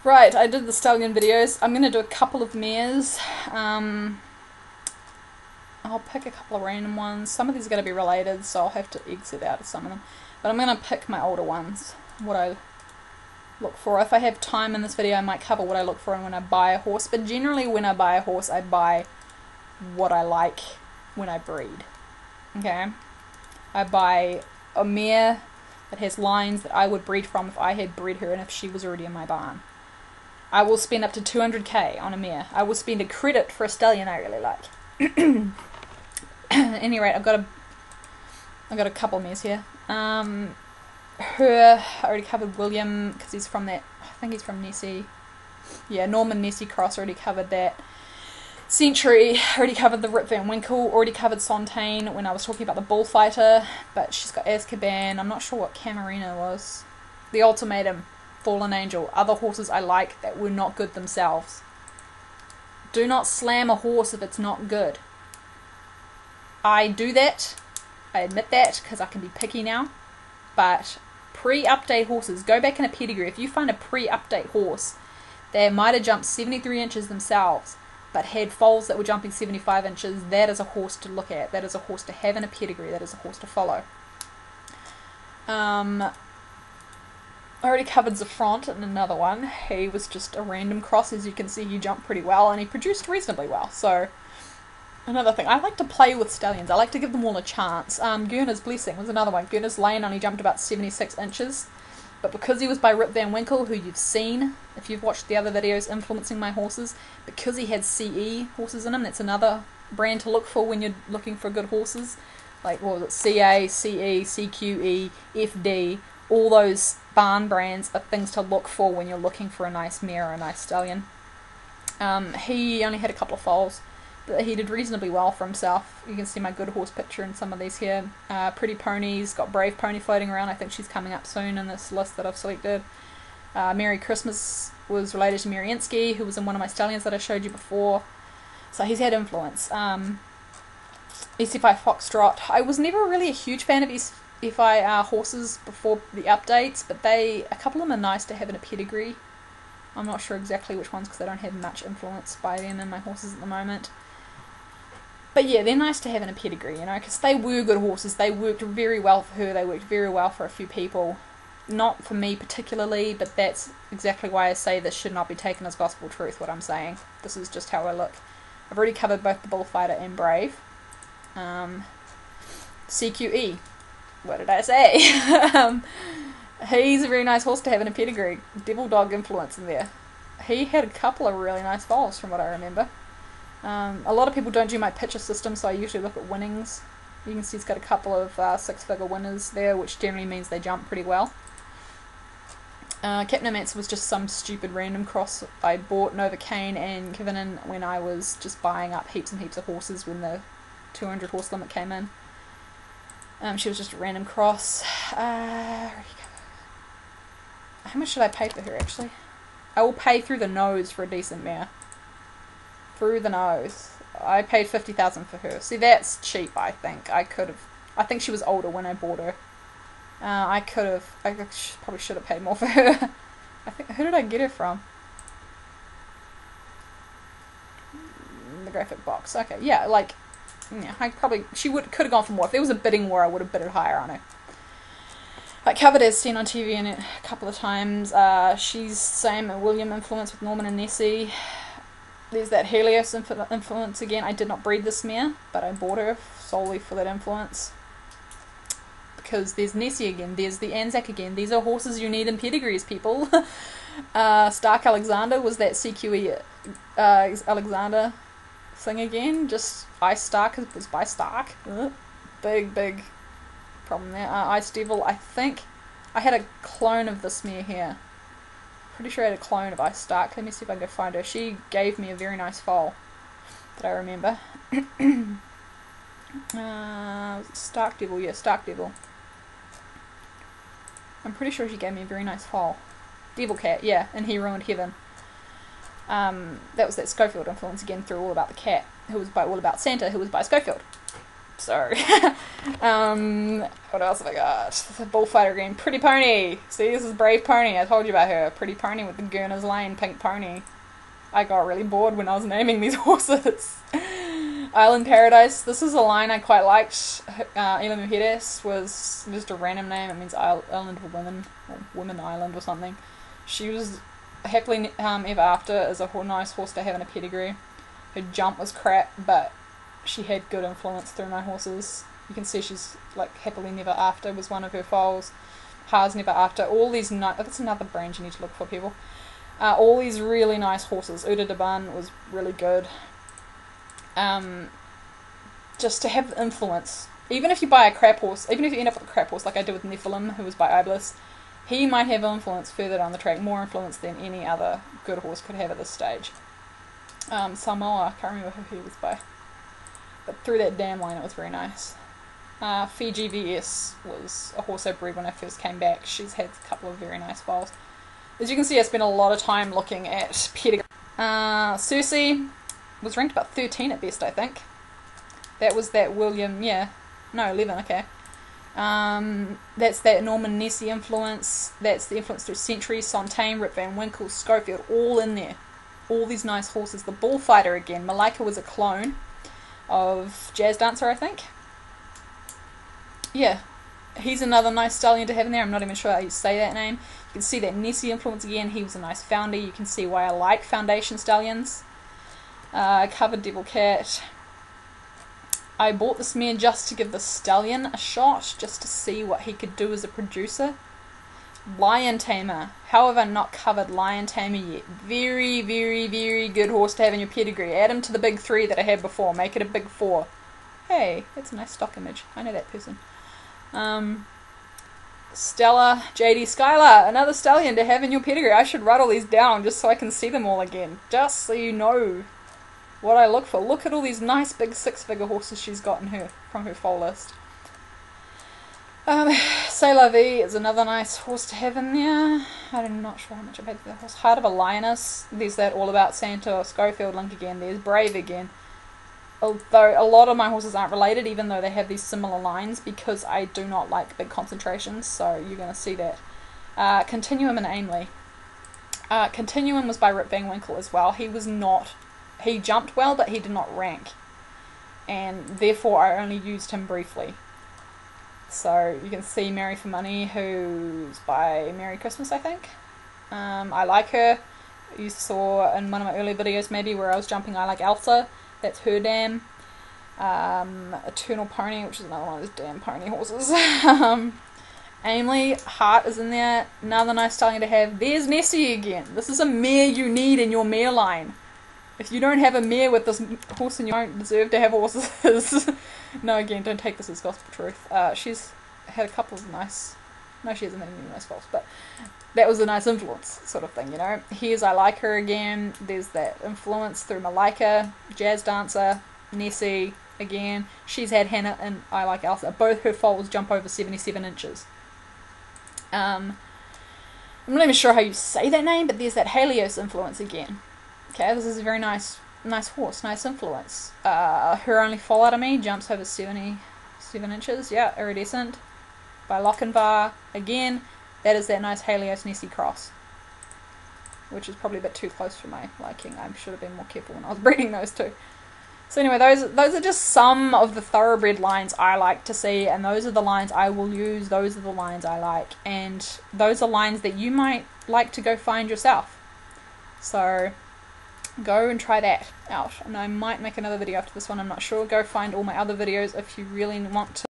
Right, I did the stallion videos. I'm going to do a couple of mares. I'll pick a couple of random ones. Some of these are going to be related, so I'll have to exit out of some of them. But I'm going to pick my older ones, what I look for. If I have time in this video, I might cover what I look for when I buy a horse. But generally, when I buy a horse, I buy what I like when I breed. Okay? I buy a mare that has lines that I would breed from if I had bred her and if she was already in my barn. I will spend up to 200k on a mare. I will spend a credit for a stallion I really like. At any rate, I've got a couple of mares here. I already covered William because he's from that. I think he's from Nessie. Yeah, Norman Nessie Cross. Already covered that. Century. Already covered the Rip Van Winkle. Already covered Sontaine when I was talking about the bullfighter. But she's got Azkaban. I'm not sure what Camarina was. The Ultimatum. Fallen Angel. Other horses I like that were not good themselves. Do not slam a horse if it's not good. I do that. I admit that because I can be picky now. But pre-update horses, go back in a pedigree. If you find a pre-update horse, they might have jumped 73 inches themselves, but had foals that were jumping 75 inches, that is a horse to look at. That is a horse to have in a pedigree. That is a horse to follow. I already covered Zafront in another one. He was just a random cross. As you can see, he jumped pretty well and he produced reasonably well. So, another thing. I like to play with stallions. I like to give them all a chance. Gurner's Blessing was another one. Gurner's Lane only jumped about 76 inches. But because he was by Rip Van Winkle, who you've seen, if you've watched the other videos influencing my horses, because he had CE horses in him, that's another brand to look for when you're looking for good horses. Like, what was it? CA, CE, CQE, FD, all those barn brands are things to look for when you're looking for a nice mare or a nice stallion. He only had a couple of foals, but he did reasonably well for himself. You can see my good horse picture in some of these here. Pretty Ponies, got Brave Pony floating around. I think she's coming up soon in this list that I've selected. Merry Christmas was related to Mariinsky, who was in one of my stallions that I showed you before. So he's had influence. EC5 Foxtrot. I was never really a huge fan of EC5 horses before the updates, but a couple of them are nice to have in a pedigree. I'm not sure exactly which ones because I don't have much influence by them in my horses at the moment. But yeah, they're nice to have in a pedigree, you know, because they were good horses. They worked very well for her. They worked very well for a few people. Not for me particularly, but that's exactly why I say this should not be taken as gospel truth, what I'm saying. This is just how I look. I've already covered both the Bullfighter and Brave. CQE. What did I say? He's a very nice horse to have in a pedigree. Devil Dog influence in there. He had a couple of really nice foals from what I remember. A lot of people don't do my picture system, so I usually look at winnings. You can see he's got a couple of six-figure winners there, which generally means they jump pretty well. Capnomancer was just some stupid random cross. I bought Novocaine and Kivinen when I was just buying up heaps and heaps of horses when the 200 horse limit came in. She was just a random cross. How much should I pay for her, actually? I will pay through the nose for a decent mare. Through the nose. I paid 50,000 for her. See, that's cheap, I think. I think she was older when I bought her. I probably should have paid more for her. Who did I get her from? The graphic box. Okay, yeah, like, yeah, she could have gone for more. If there was a bidding war, I would have bid it higher on her. I covered as seen on TV in it a couple of times. She's same William influence with Norman and Nessie. There's that Helios influence again. I did not breed this mare, but I bought her solely for that influence. Because there's Nessie again, there's the Anzac again. These are horses you need in pedigrees, people. Stark Alexander was that CQE Alexander thing again. Just Ice Stark was by Stark. Big problem there. Ice Devil, I think I had a clone of this mare here. Pretty sure I had a clone of Ice Stark. Let me see if I can go find her. She gave me a very nice foal that I remember. Was it Stark Devil? Yeah, Stark Devil. I'm pretty sure she gave me a very nice foal. Devil Cat, yeah, and He Ruined Heaven. That was that Schofield influence again through All About the Cat, who was by All About Santa, who was by Schofield. Sorry. What else have I got? The bullfighter again. Pretty Pony. See, this is Brave Pony. I told you about her. Pretty Pony with the Gurner's Lane pink pony. I got really bored when I was naming these horses. Island Paradise. This is a line I quite liked. Ela Mujeres was just a random name. It means Island for Women, or Women Island or something. She was happily ever after as a nice horse to have in a pedigree. Her jump was crap, but she had good influence through my horses. You can see she's like happily never after was one of her foals. Haas never after. All these that's another brand you need to look for, people. All these really nice horses. Uda Daban was really good. Just to have influence. Even if you buy a crap horse, even if you end up with a crap horse like I did with Nephilim, who was by Iblis, he might have influence further down the track, more influence than any other good horse could have at this stage. Samoa, I can't remember who he was by. But through that dam line it was very nice. Fiji VS was a horse I bred when I first came back. She's had a couple of very nice foals. As you can see, I spent a lot of time looking at pedigrees. Cersei was ranked about 13 at best, I think. That was that William, yeah. No, 11, okay. That's that Norman Nessie influence. That's the influence through Century, Sontaine, Rip Van Winkle, Schofield, all in there. All these nice horses. The Bullfighter again. Malika was a clone of Jazz Dancer, I think. Yeah. He's another nice stallion to have in there. I'm not even sure how you say that name. You can see that Nessie influence again. He was a nice founder. You can see why I like foundation stallions. Covered Devil Cat. I bought this mare just to give the stallion a shot, just to see what he could do as a producer. Lion Tamer. However, not covered Lion Tamer yet. Very, very, very good horse to have in your pedigree. Add him to the big 3 that I had before. Make it a big 4. Hey, that's a nice stock image. I know that person. Stella, JD Skylar, another stallion to have in your pedigree. I should write all these down just so I can see them all again. Just so you know what I look for. Look at all these nice big 6-figure horses she's got in her from her foal list. C'est La Vie is another nice horse to have in there. I'm not sure how much I paid for that horse. Heart of a Lioness. There's that All About Santa or Schofield link again. There's Brave again. Although a lot of my horses aren't related, even though they have these similar lines, because I do not like big concentrations, so you're going to see that. Continuum and Ainley. Continuum was by Rip Van Winkle as well. He jumped well, but he did not rank. And therefore I only used him briefly. So you can see Mary for Money, who's by Merry Christmas, I think. I like her. You saw in one of my earlier videos maybe where I was jumping I Like Elsa. That's her dam. Eternal Pony, which is another one of those damn pony horses. Ainley, Heart is in there. Another nice stallion to have. There's Nessie again. This is a mare you need in your mare line. If you don't have a mare with this horse and you don't deserve to have horses. No, again, don't take this as gospel truth. She's had a couple of nice... No, she hasn't had any nice foals, but that was a nice influence sort of thing, you know. Here's I Like Her again. There's that influence through Malika, Jazz Dancer, Nessie again. She's had Hannah and I Like Elsa. Both her foals jump over 77 inches. I'm not even sure how you say that name, but there's that Helios influence again. Okay, this is a very nice horse, nice influence. Her Only Fall Out of Me jumps over 77 inches. Yeah, Iridescent by Lochinvar. Again, that is that nice Helios Nessie cross, which is probably a bit too close for my liking. I should have been more careful when I was breeding those two. So anyway, those are just some of the thoroughbred lines I like to see, and those are the lines I will use. Those are the lines I like, and those are lines that you might like to go find yourself. So go and try that out, and I might make another video after this one, I'm not sure. Go find all my other videos if you really want to